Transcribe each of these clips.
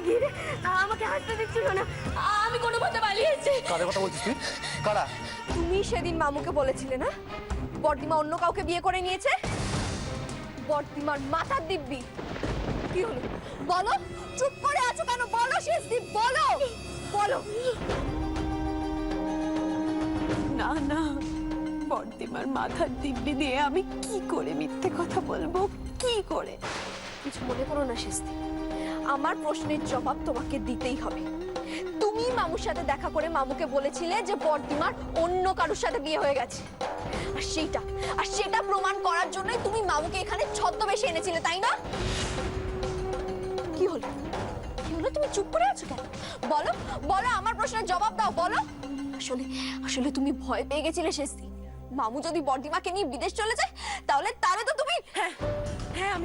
গিয়ে আমাকে হাসতে দিচ্ছিল না, আমি কোনো মতে পালিয়েছি। কাদের কথা বলছিস তুই? কারা? তুমি সেদিন মামুকে বলেছিলে না বর্দিমা অন্য কাউকে বিয়ে করে নিয়েছে? বর্দিমার মাথার দিব্যি। কি হলো বলো? চুপ করে আছো কেন? বলো শেষদীপ, বলো বলো। না না, বর্দিমার মাথার দিব্যি দিয়ে আমি কি করে মিথ্যে কথা বলবো? কি করে? কিছু মনে করো না শেষদীপ, আমার প্রশ্নের জবাব তোমাকে দিতেই হবে। তুমি মামুর সাথে দেখা করে মামুকে বলেছিলে যে বর্দিমার অন্য কারোর সাথে বিয়ে হয়ে গেছে, আর সেটা প্রমাণ করার জন্যই তুমি মামুকে এখানে ছদ্মবেশে এনেছিলে, তাই না? কি হলো? কি হলো? তুমি চুপ করে আছো কেন? বলো বলো, আমার প্রশ্নের জবাব দাও, বলো। আসলে আসলে তুমি ভয় পেয়ে গেছিলে শেষদীপ। মামু যদি বর্দিমাকে নিয়ে বিদেশ চলে যায় তাহলে তো তুমি। হ্যাঁ হ্যাঁ,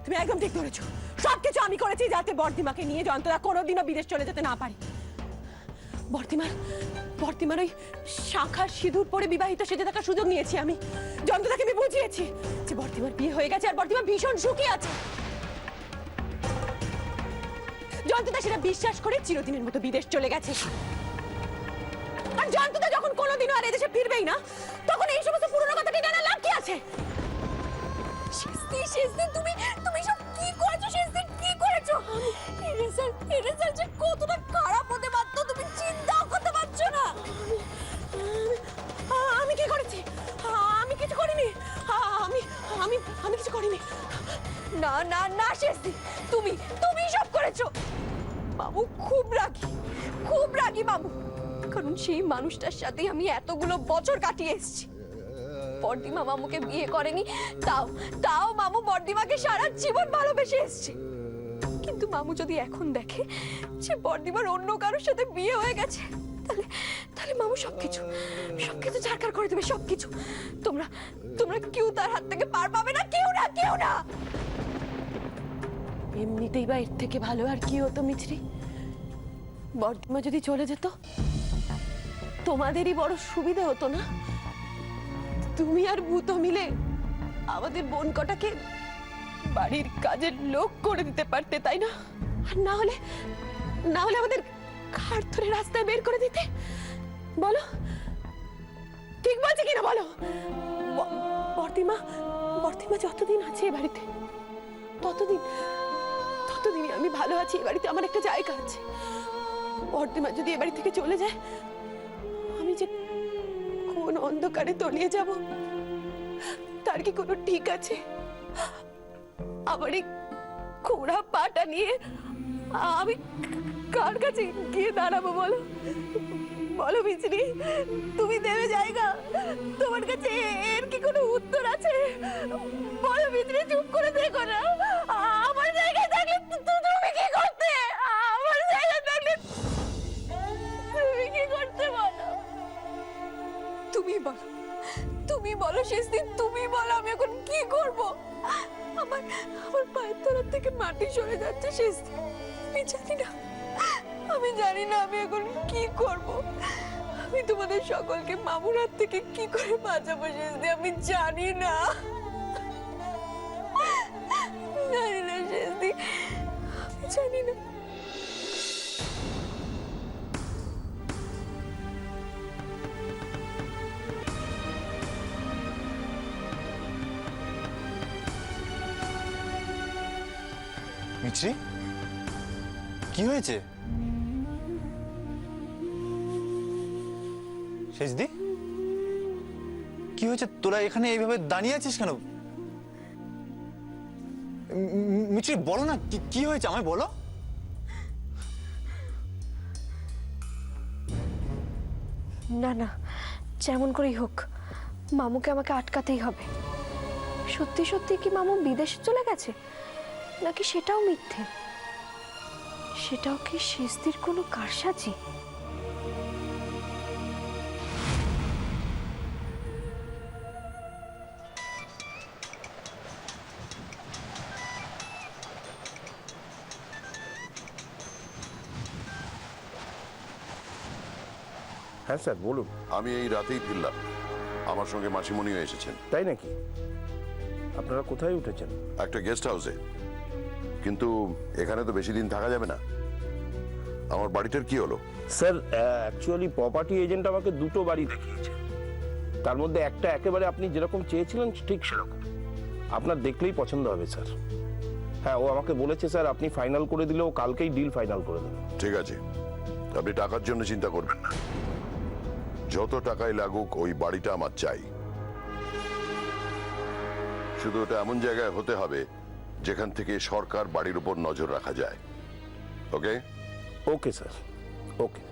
তুমি একদম ঠিক ধরেছো। সবকিছু আমি করেছি যাতে বর্দিমাকে নিয়ে যন্ত্রণা কোনোদিনও বিদেশ চলে যেতে না পারি। বর্দিমার ওই শাখার সিঁদুর পরে বিবাহিত সেজে থাকার সুযোগ নিয়েছি আমি। যন্ত্রণাকে আমি বুঝিয়েছি যে বর্দিমার বিয়ে হয়ে গেছে আর বর্দিমা ভীষণ সুখী আছে। যন্ত্রণা সেটা বিশ্বাস করে চিরদিনের মতো বিদেশ চলে গেছে। আর যন্ত্রণা যখন কোনোদিনও আর এদেশে ফিরবেই না, তখন এই সমস্ত পুরনো কথাটি জানার লাভ কি আছে? শেষদিন তুমি তুমি সব কি করেছো? শেষদিন কি করেছো? এই রেজাল্ট যে কতটা খারাপ হতে পারতো তুমি চিন্তাও করতে পারছো না। আমি কি করেছি? আমি কিছু করিনি। আমি আমি কিছু করিনি। না না না শেষদিন, তুমি তুমি সব করেছো। মামু খুব রাগী মামু, কারণ সেই মানুষটার সাথে আমি এতগুলো বছর কাটিয়ে এসেছি। বর্দিমা মামুকে বিয়ে করেনি, তাও মামু বর্দিমাকে সারা জীবন ভালোবেসে এসেছে। কিন্তু মামু যদি এখন দেখে যে বর্দিমার অন্য কারোর সাথে বিয়ে হয়ে গেছে, তাহলে মামু সবকিছু ছাড়খাড় করে দেবে, সবকিছু। তোমরা কেউ তার হাত থেকে পার পাবে না, কেউ না। এমনিতেই বা এর থেকে ভালো আর কি হতো মিছরি? বর্দিমা যদি চলে যেত তোমাদেরই বড় সুবিধা হতো না? তুমি আর ভূত মিলে আমাদের বোন কটাকে বাড়ির কাজের লোক করে দিতে পারতে, তাই না? আর না হলে আমাদের ঘাড় ধরে রাস্তায় বের করে দিতে। বলো, ঠিক বলছে কিনা বলো? বর্দিমা যতদিন আছে এ বাড়িতে ততদিনই আমি ভালো আছি। এ বাড়িতে আমার একটা জায়গা আছে। বর্দিমা যদি এ বাড়ি থেকে চলে যায়, আমি যে কোন অন্ধকারে তলিয়ে যাব তার কি কোনো ঠিক আছে? আমার এই খোঁড়া পাটা নিয়ে আমি কার কাছে গিয়ে দাঁড়াবো? বলো মিছরি, তুমি দেবে জায়গা? তোমার কাছে এর কি কোনো উত্তর আছে? বলো মিছরি, চুপ করে দেখো না। আমার জায়গায় থাকলে তুমি কি করতে? আমার জায়গায় থাকলে তুমি কি করতে? বলো, তুমি বলো শেষদিন, তুমি বলো আমি এখন কি করব? আমার পায়ের তলার থেকে মাটি সরে যাচ্ছে শেষদিন। আমি জানি না আমি এখন কি করব। আমি তোমাদের সকলকে মামুর হাত থেকে কি করে বাঁচাবো শেষদিন, আমি জানি না শেষদিন, আমি জানি না। মিছরি, কি হয়েছে? শেষদি, কি হয়েছে? তোরা এখানে এইভাবে দাঁড়িয়ে আছিস কেন? মিছরি, বলো না কি হয়েছে, আমায় বলো। না, যেমন করেই হোক মামুকে আমাকে আটকাতেই হবে। সত্যি সত্যি কি মামু বিদেশে চলে গেছে, নাকি সেটাও মিথ্যে? সেটাও কি শেষদির কোনো কারসাজি? হ্যাঁ স্যার, বলুন। আমি এই রাতেই ফিরলাম, আমার সঙ্গে মাসিমণিও এসেছেন। তাই নাকি? আপনারা কোথায় উঠেছেন? একটা গেস্ট হাউসে, কিন্তু এখানে তো বেশি দিন থাকা যাবে না। আমার বাড়িটার কি হলো? স্যার অ্যাকচুয়ালি প্রপার্টি এজেন্ট আমাকে দুটো বাড়ি দেখিয়েছে, তার মধ্যে একটা একেবারে আপনি যেরকম চেয়েছিলেন ঠিক সেরকম, আপনার দেখলেই পছন্দ হবে স্যার। হ্যাঁ, ও আমাকে বলেছে স্যার আপনি ফাইনাল করে দিলে ও কালকেই ডিল ফাইনাল করে দেবে। ঠিক আছে, আপনি টাকার জন্য চিন্তা করবেন না। যত টাকাই লাগুক ওই বাড়িটা আমার চাই। শুধু ওটা এমন জায়গায় হতে হবে যেখান থেকে সরকার বাড়ির উপর নজর রাখা যায়। ওকে? ওকে স্যার, ওকে।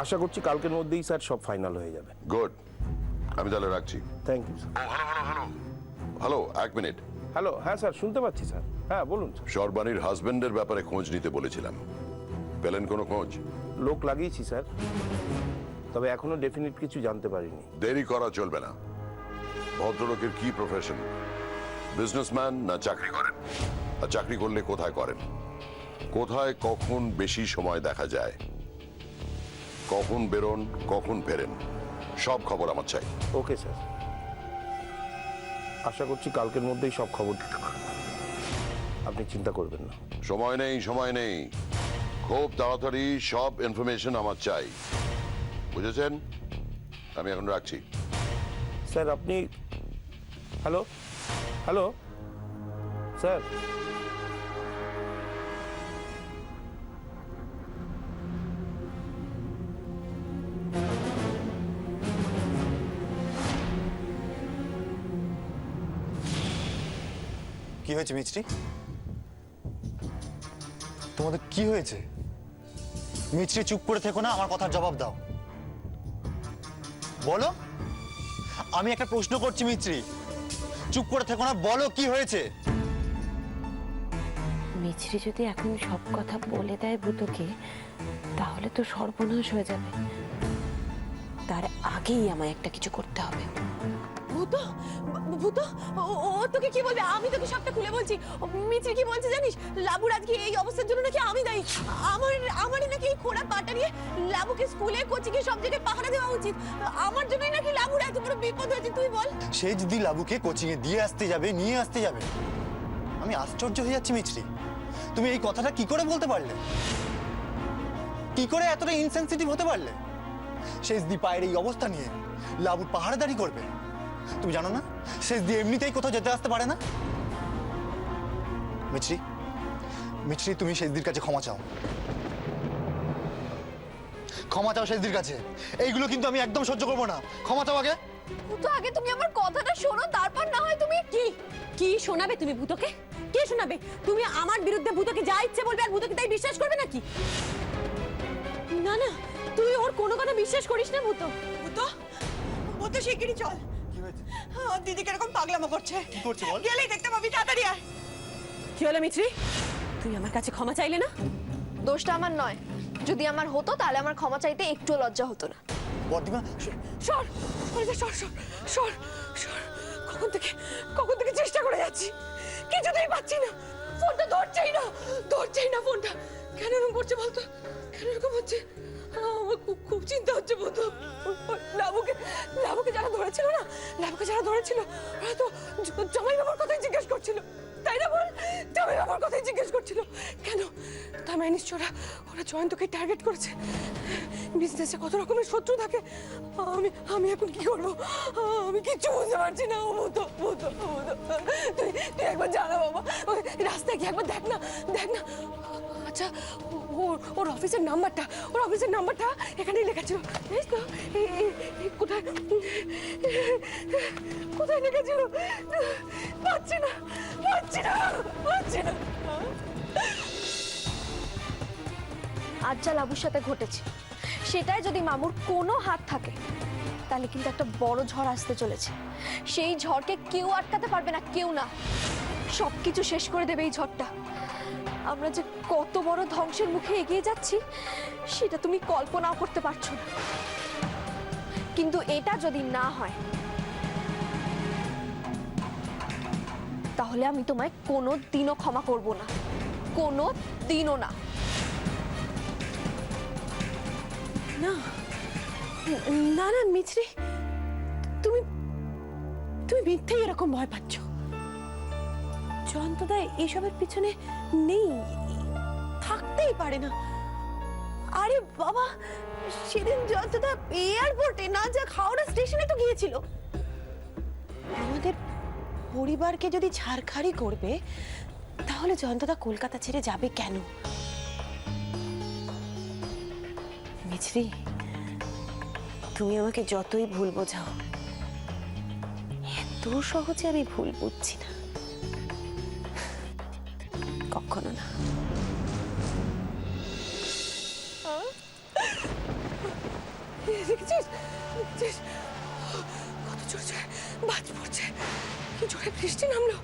আশা করছি কালকের মধ্যেই স্যার সব ফাইনাল হয়ে যাবে। গুড, আমি তাহলে রাখছি। Thank you sir. হ্যালো, এক মিনিট। হ্যালো, হ্যাঁ স্যার শুনতে পাচ্ছি স্যার। হ্যাঁ বলুন স্যার। সর্বাণীর হাজবেন্ডের ব্যাপারে খোঁজ নিতে বলেছিলাম, পেলেন কোনো খোঁজ? লোক লাগিয়েছি স্যার, তবে এখনো ডেফিনিট কিছু জানতে পারিনি। দেরি করা চলবে না। ভদ্রলোকের কি প্রফেশন? বিজনেসম্যান না চাকরি করেন? আর চাকরি করলে কোথায় করেন? কোথায় কখন বেশি সময় দেখা যায়? কখন বেরোন, কখন ফেরেন? সব খবর আমার চাই। ওকে স্যার, আশা করছি কালকের মধ্যেই সব খবর দিতে পারবো, আপনি চিন্তা করবেন না। সময় নেই, সময় নেই, খুব তাড়াতাড়ি সব ইনফরমেশন আমার চাই, বুঝেছেন? আমি এখন রাখছি। স্যার আপনি, হ্যালো হ্যালো স্যার, কি হয়েছে মিছরি? তোমাদের কি হয়েছে? মিছরি চুপ করে থেকো না, আমার কথার জবাব দাও। বলো, আমি একটা প্রশ্ন করছি মিছরি, চুপ করে থেকো না, বলো কি হয়েছে? মিছরি যদি এখন সব কথা বলে দেয় ভূতকে, তাহলে তো সর্বনাশ হয়ে যাবে। তার আগেই আমায় একটা কিছু করতে হবে। ভূত, ভূত, ও তোকে কি বলবে? আমি তোকে সবটা খুলে বলছি। মিছরি কি বলছে জানিস? লাবুর আজকে এই অবস্থার জন্য নাকি আমি দায়ী। আমারই নাকি এই খোড়া পাটা নিয়ে লাবুকে স্কুলে কোচিংয়ে সব জায়গায় পাহারা দেওয়া উচিত। আমার জন্যই নাকি লাবুর এত বড় বিপদ হয়েছে, তুই বল। সে যদি লাবুকে কোচিং এ দিয়ে আসতে যাবে, নিয়ে আসতে যাবে, আমি আশ্চর্য হয়ে যাচ্ছি মিছরি, তুমি এই কথাটা কি করে বলতে পারলে? কি করে এতটা ইনসেনসিটিভ হতে পারলে? শেষ দি পায়ের এই অবস্থা নিয়ে লাবুর পাহারাদারি করবে? তুমি জানো না শেষ দিয়ে এমনিতেই কোথাও যেতে আসতে পারে না? মিছরি, মিছরি, তুমি শেষদির কাছে ক্ষমা চাও, ক্ষমা চাও শেষদির কাছে। এইগুলো কিন্তু আমি একদম সহ্য করবো না। ক্ষমা চাও আগে। তো আগে তুমি আমার কথাটা শোনো, তারপর না হয় তুমি কি কি শোনাবে তুমি ভূতকে? কে শোনাবে? তুমি আমার বিরুদ্ধে ভূতকে যা ইচ্ছে বলবে আর ভূতকে তাই বিশ্বাস করবে নাকি? না না, তুই ওর কোনো কথা বিশ্বাস করিস না ভূত। ভূত, ভূত শিগগিরই চল। কি হয়েছে? দিদি কিরকম পাগলামো করছে। কি করছে বল? গেলেই দেখতে পাবি, তাড়াতাড়ি আয়। কি হলো মিছরি? তুই আমার কাছে ক্ষমা চাইলে না? দোষটা আমার নয়। যদি আমার হতো তাহলে আমার ক্ষমা চাইতে একটুও লজ্জা হতো না। বর্দিমা, সর, সর, সর, সর, সর। কখন থেকে চেষ্টা করে যাচ্ছি, কিছুতেই পাচ্ছি না। ফোনটা ধরছেই না ফোনটা। কেন এরকম করছে বলতো? কেন এরকম হচ্ছে? আমার খুব চিন্তা হচ্ছে বলতো। লাবুকে যারা ধরেছিল না, ওরা তো জামাই বাবার কথাই জিজ্ঞেস করছিল, তাই না বল? জামাই বাবার কথাই জিজ্ঞেস করছিল। কেন? তার মানে নিশ্চয় ওরা জয়ন্তকে টার্গেট করেছে। বিজনেসে কত রকমের শত্রু থাকে। আমি এখন কি করবো? আমি কিচ্ছু বুঝতে পারছি না। তুই একবার জানা বাবা, ওই রাস্তায় কি একবার দেখ না। আচ্ছা, ওর অফিসের নাম্বারটা এখানেই লেখা ছিল, জানিস তো? কোথায় লেখা ছিল? পাচ্ছি না। আজ যা লাবুর সাথে ঘটেছে, সেটাই যদি মামুর কোনো হাত থাকে, তাহলে কিন্তু একটা বড় ঝড় আসতে চলেছে। সেই ঝড়কে কেউ আটকাতে পারবে না, কেউ না। সবকিছু শেষ করে দেবে এই ঝড়টা। আমরা যে কত বড় ধ্বংসের মুখে এগিয়ে যাচ্ছি, সেটা তুমি কল্পনাও করতে পারছো না। কিন্তু এটা যদি না হয়, তাহলে আমি তোমায় কোনো দিনও ক্ষমা করব না, কোনো দিনও না। না না মিছরি, তুমি মিথ্যেই এরকম ভয় পাচ্ছ। জয়ন্তদা এইসবের পিছনে নেই, থাকতেই পারে না। আরে বাবা, সেদিন যতটা এয়ারপোর্টে না যা হাওড়া স্টেশনে তো গিয়েছিল। আমাদের পরিবারকে যদি ছাড়খাড়ি করবে তাহলে জয়ন্তদা কলকাতা ছেড়ে যাবে কেন? মিছরি, তুমি আমাকে যতই ভুল বোঝাও, এত সহজে আমি ভুল বুঝছি না, কখনো না। দেখেছিস দেখেছিস কত জোরে বাজ পড়ছে, কি জোরে বৃষ্টি নামলো।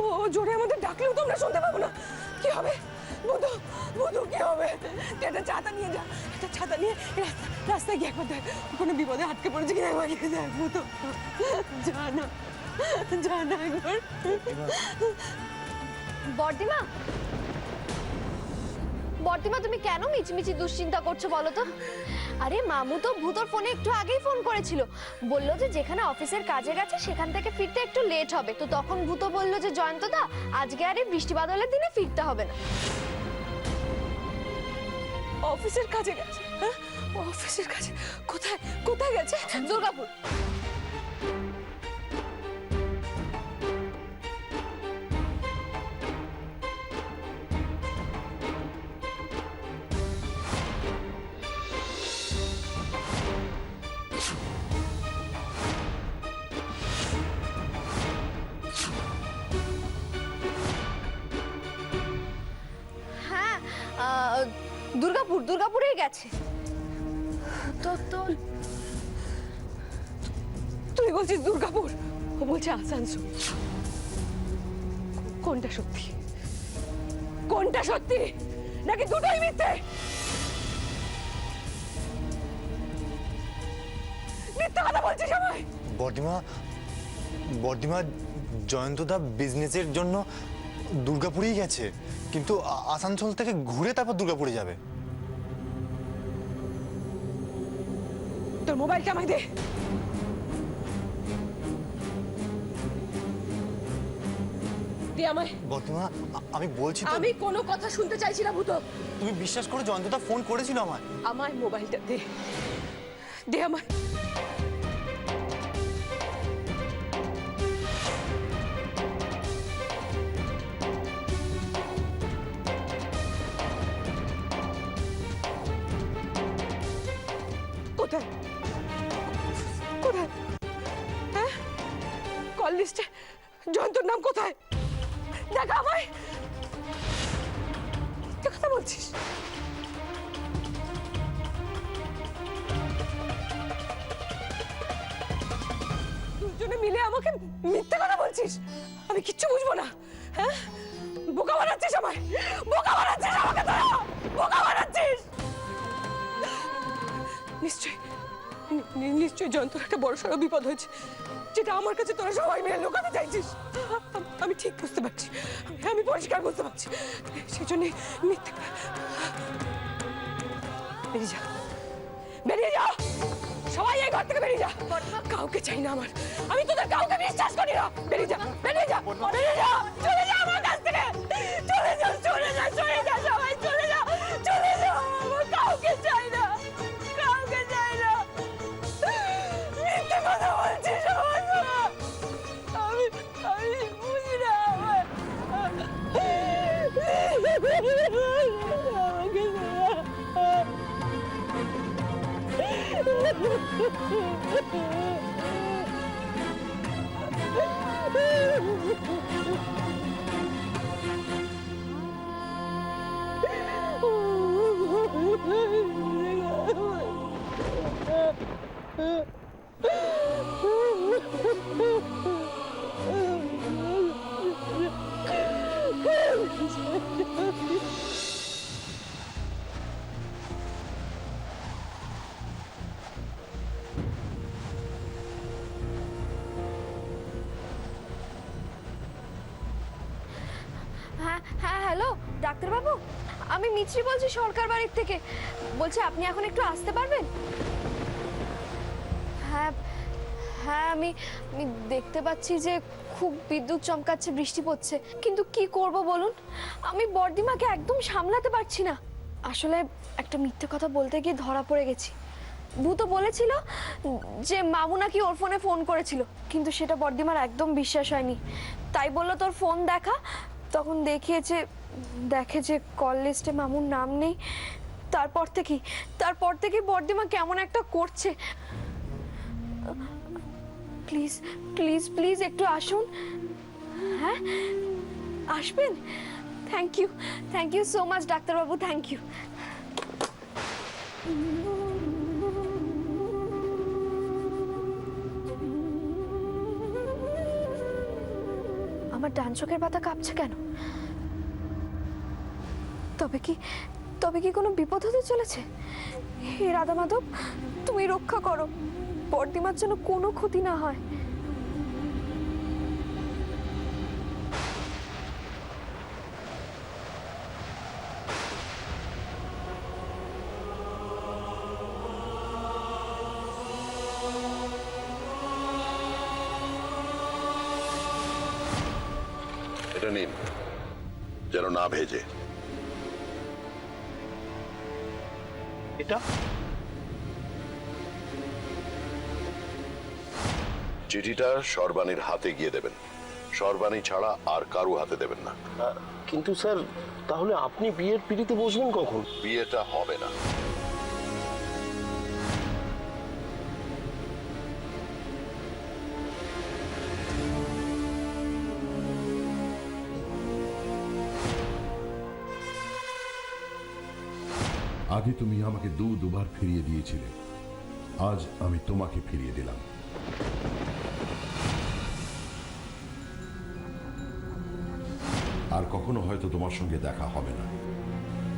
ও জোরে আমাদের ডাকলেও তো আমরা শুনতে পাবো না। কি হবে বুধু, বুধু কি হবে? তুই একটা ছাতা নিয়ে যা, একটা ছাতা নিয়ে রাস্তায় গিয়ে একবার দেখ কোনো বিপদে আটকে পড়েছে কিনা, একবার গিয়ে দেখ বুধু। যা না, যা না একবার। বর্দিমা, বর্দিমা তুমি কেন মিচমিচি দুশ্চিন্তা করছো বলো তো? আরে মামু তো ভূতর ফোনে একটু আগেই ফোন করেছিল, বললো যে যেখানে অফিসের কাজে গেছে সেখান থেকে ফিরতে একটু লেট হবে। তো তখন ভূত বললো যে জয়ন্তদা আজকে আর এই বৃষ্টি বাদলের দিনে ফিরতে হবে না। অফিসের কাজে গেছে? হ্যাঁ, অফিসের কাজে কোথায় কোথায় গেছে? দুর্গাপুর। হ্যাঁ, দুর্গাপুর, দুর্গাপুরেই গেছে। তো তো তুই বলছিস দুর্গাপুর, ও বলছে আসানসোল। কোনটা সত্যি? কোনটা সত্যি নাকি দুটোই মিথ্যে? মিথ্যে কথা বলছিস সবাই। বর্দিমা, বর্দিমা, জয়ন্তদা বিজনেসের জন্য দুর্গাপুরেই গেছে, কিন্তু আসানসোল থেকে ঘুরে তারপর দুর্গাপুরে যাবে। তোর মোবাইলটা আমায় দে। দে আমায়। বর্দিমা, আমি বলছি তো, আমি কোনো কথা শুনতে চাইছি না ভূত। তুমি বিশ্বাস করো জয়ন্তদা ফোন করেছিল আমায়। আমায় মোবাইলটা দে, দে আমায়। কোথায় কোথায়? হ্যাঁ, কল লিস্টে জয়ন্তর নাম কোথায়? দেখা আমায়। মিথ্যে কথা বলছিস। দুজনে মিলে আমাকে মিথ্যে কথা বলছিস। আমি কিচ্ছু বুঝবো না। হ্যাঁ, বোকা বানাচ্ছিস আমায়, বোকা বানাচ্ছিস আমাকে, তোরা বোকা বানাচ্ছিস। নিশ্চয়ই নিশ্চয়ই জয়ন্তর একটা বড়সড় বিপদ হয়েছে, যেটা আমার কাছে তোরা সবাই মিলে লুকাতে চাইছিস। আমি ঠিক বুঝতে পারছি, আমি পরিষ্কার বুঝতে পারছি, সেই জন্যই মিথ্যে। বেরিয়ে যা, বেরিয়ে যা, সবাই এই ঘর থেকে বেরিয়ে যা। কাউকে চাই না আমার, আমি তোদের কাউকে বিশ্বাস করি না। বেরিয়ে যা, বেরিয়ে যা, বেরিয়ে যা, চলে যা আমার কাছ থেকে, চলে যা, চলে যা, চলে যা, সবাই চলে যা, চলে যা। আমার কাউকে চাই না, কাউকে চাই না। মিথ্যে কথা বলছিস সবাই। আমি আমি বুঝি না আমার। হ্যাঁ হ্যাঁ, হ্যালো ডাক্তারবাবু, আমি মিছরি বলছি সরকার বাড়ির থেকে। বলছি আপনি এখন একটু আসতে পারবেন? হ্যাঁ হ্যাঁ, আমি দেখতে পাচ্ছি যে খুব বিদ্যুৎ চমকাচ্ছে, বৃষ্টি পড়ছে, কিন্তু কি করব বলুন, আমি বর্দিমাকে একদম সামলাতে পারছি না। আসলে একটা মিথ্যে কথা বলতে গিয়ে ধরা পড়ে গেছি। বু তো বলেছিল যে মামু নাকি ওর ফোনে ফোন করেছিল, কিন্তু সেটা বর্দিমার একদম বিশ্বাস হয়নি। তাই বললো তোর ফোন দেখা, তখন দেখে যে কল লিস্টে মামুর নাম নেই। তারপর থেকে বর্দিমা কেমন একটা করছে। প্লিজ প্লিজ প্লিজ একটু আসুন। হ্যাঁ আসবেন? থ্যাংক ইউ সো মাচ ডাক্তারবাবু, থ্যাংক ইউ। আমার ডান চোখের পাতা কাঁপছে কেন? তবে কি কোনো বিপদ হতে চলেছে? হে রাধা মাধব, তুমি রক্ষা করো, বর্দিমার জন্য কোনো ক্ষতি না হয়। এটা নিন, যেন না ভেজে। এটা চিঠিটা সর্বাণীর হাতে গিয়ে দেবেন। সর্বাণী ছাড়া আর কারো হাতে দেবেন না। কিন্তু স্যার, তাহলে আপনি বিয়ের পিড়িতে বসবেন কখন? বিয়েটা হবে না। আগে তুমি আমাকে দুবার ফিরিয়ে দিয়েছিলে, আজ আমি তোমাকে ফিরিয়ে দিলাম। আর কখনো হয়তো তোমার সঙ্গে দেখা হবে না।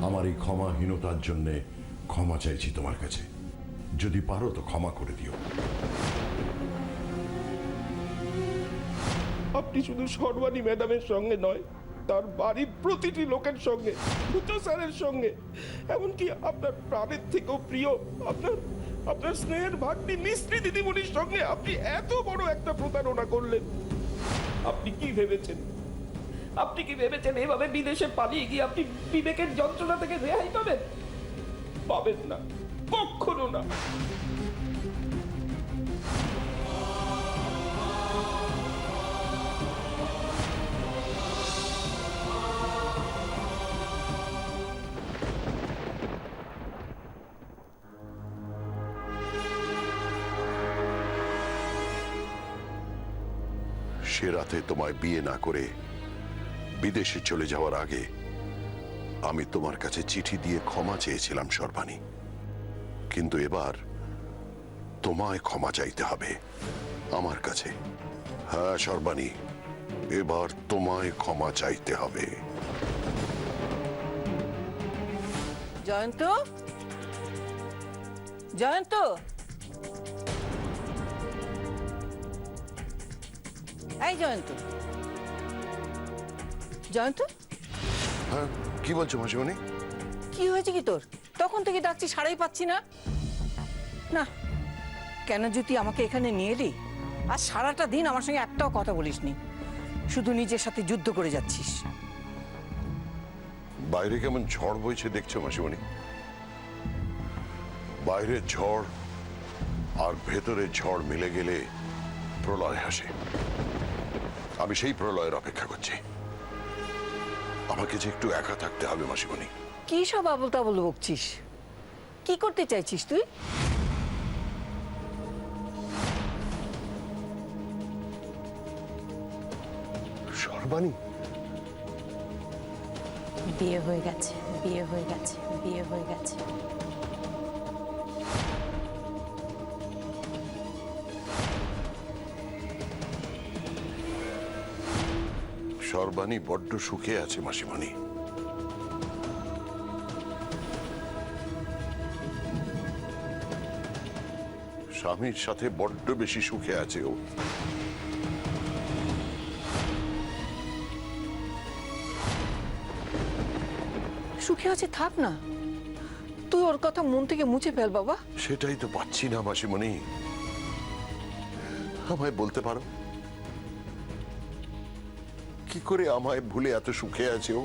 আমার এই ক্ষমাহীনতার জন্য ক্ষমা চাইছি তোমার কাছে। যদি পারো তো ক্ষমা করে দিও। আপনি শুধু সর্বাণী ম্যাডামের সঙ্গে নয়, তার বাড়ির প্রতিটি লোকের সঙ্গে, ভূত স্যারের সঙ্গে, এমনকি আপনার প্রাণের থেকেও প্রিয় আপনার স্নেহের ভাগ্নি মিস্ত্রি দিদিমণির সঙ্গে আপনি এত বড় একটা প্রতারণা করলেন। আপনি কি ভেবেছেন এভাবে বিদেশে পালিয়ে গিয়ে আপনি বিবেকের যন্ত্রণা থেকে রেহাই পাবেন? পাবেন না, কখনো না। সে রাতে তোমায় বিয়ে না করে বিদেশে চলে যাওয়ার আগে আমি তোমার কাছে চিঠি দিয়ে ক্ষমা চেয়েছিলাম সর্বাণী, কিন্তু এবার তোমায় ক্ষমা চাইতে হবে আমার কাছে। হ্যাঁ সর্বাণী, এবার তোমায় ক্ষমা চাইতে হবে। জয়ন্ত, এই জয়ন্ত, হ্যাঁ কি বলছো মাসিমণি? কি হয়েছে কি তোর? তখন থেকে ডাকছি, সাড়াই পাচ্ছি না। না কেন জ্যোতি আমাকে এখানে নিয়ে এলি? আর সারাটা দিন আমার সঙ্গে একটাও কথা বলিসনি, শুধু নিজের সাথে যুদ্ধ করে যাচ্ছিস। বাইরে কেমন ঝড় বইছে দেখছো মাসিমণি? বাইরের ঝড় আর ভেতরের ঝড় মিলে গেলে প্রলয় আসে। আমি সেই প্রলয়ের অপেক্ষা করছি। আমাকে যে একটু একা থাকতে হবে মাসিমণি। কি সব আবল তাবল বকছিস? কি করতে চাইছিস তুই? সর্বাণী, বিয়ে হয়ে গেছে, বিয়ে হয়ে গেছে, বিয়ে হয়ে গেছে। সর্বাণী বড্ড সুখে আছে মাসিমণি। স্বামীর সাথে বড্ড বেশি সুখে আছে ও। সুখে আছে থাক না, তুই ওর কথা মন থেকে মুছে ফেল বাবা। সেটাই তো পাচ্ছি না মাসিমণি। আমায় বলতে পারো কি করে আমায় ভুলে এত সুখে আছে ও?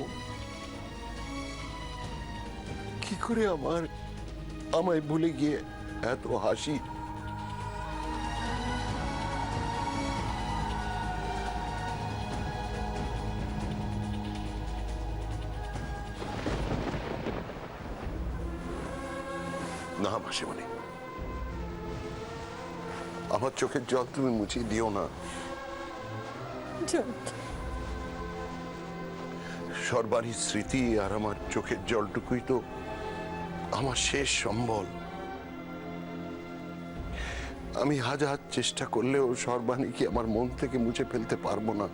কি করে আমায় ভুলে গিয়ে এত হাসি? না মাসিমণি, আমার চোখের জল তুমি মুছিয়ে দিও না। সর্বাণীর স্মৃতি আর আমার চোখের জলটুকুই তো আমার শেষ সম্বল। আমি হাজার চেষ্টা করলেও সর্বাণীকে আমার মন থেকে মুছে ফেলতে পারবো না।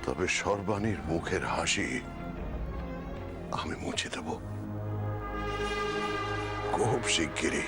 তবে সর্বাণীর মুখের হাসি আমি মুছে দেব খুব শিগগিরই।